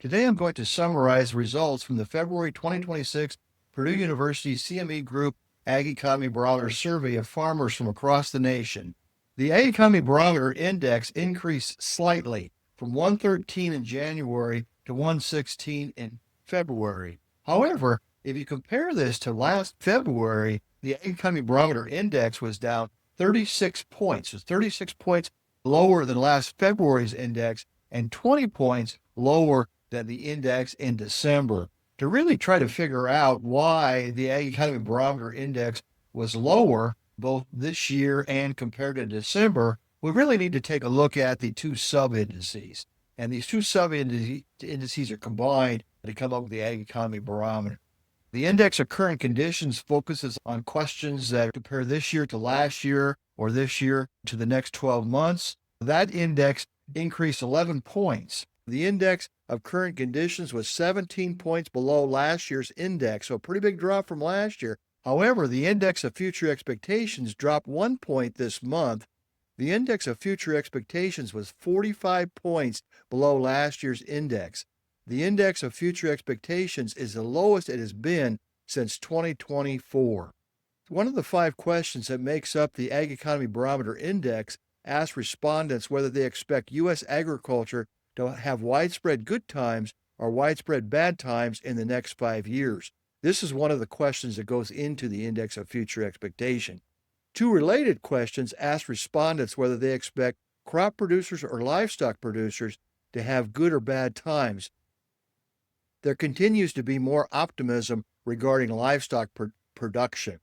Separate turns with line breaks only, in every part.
Today I'm going to summarize results from the February 2026 Purdue University CME Group Ag Economy Barometer survey of farmers from across the nation. The Ag Economy Barometer index increased slightly from 113 in January to 116 in February. However, if you compare this to last February, the Ag Economy Barometer index was down 36 points. So 36 points lower than last February's index and 20 points lower than the index in December. To really try to figure out why the Ag Economy Barometer index was lower both this year and compared to December, we really need to take a look at the two sub-indices. And these two sub-indices are combined to come up with the Ag Economy Barometer. The index of current conditions focuses on questions that compare this year to last year or this year to the next 12 months. That index increased 11 points. The index of current conditions was 17 points below last year's index, so a pretty big drop from last year. However, the index of future expectations dropped 1 point this month. The index of future expectations was 45 points below last year's index. The index of future expectations is the lowest it has been since 2024. One of the 5 questions that makes up the Ag Economy Barometer Index asks respondents whether they expect U.S. agriculture to have widespread good times or widespread bad times in the next 5 years. This is one of the questions that goes into the index of future expectation. 2 related questions ask respondents whether they expect crop producers or livestock producers to have good or bad times. There continues to be more optimism regarding livestock production.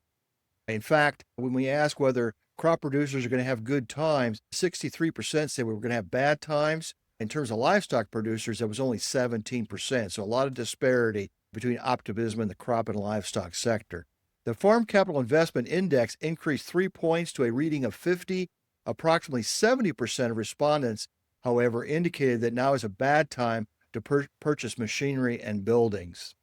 In fact, when we ask whether crop producers are going to have good times, 63% say we're going to have bad times. In terms of livestock producers, it was only 17%, so a lot of disparity between optimism in the crop and livestock sector. The Farm Capital Investment Index increased 3 points to a reading of 50. Approximately 70% of respondents, however, indicated that now is a bad time to purchase machinery and buildings.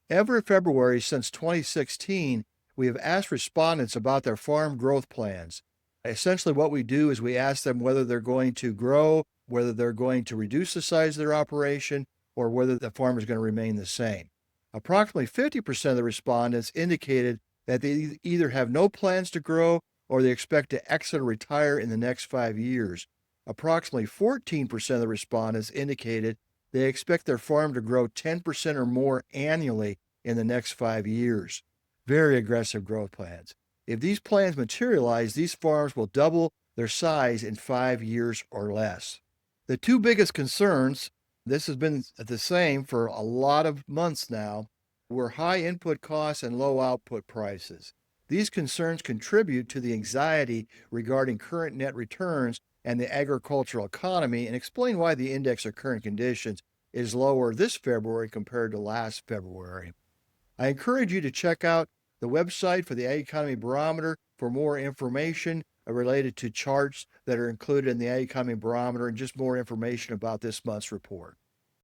Every February since 2016, we have asked respondents about their farm growth plans. Essentially, what we do is we ask them whether they're going to grow, whether they're going to reduce the size of their operation, or whether the farm is going to remain the same. Approximately 50% of the respondents indicated that they either have no plans to grow or they expect to exit or retire in the next 5 years. Approximately 14% of the respondents indicated they expect their farm to grow 10% or more annually in the next 5 years. Very aggressive growth plans. If these plans materialize, these farms will double their size in 5 years or less. The 2 biggest concerns, this has been the same for a lot of months now, were high input costs and low output prices. These concerns contribute to the anxiety regarding current net returns and the agricultural economy and explain why the index of current conditions is lower this February compared to last February. I encourage you to check out the website for the Ag Economy Barometer for more information related to charts that are included in the Ag Economy Barometer and just more information about this month's report.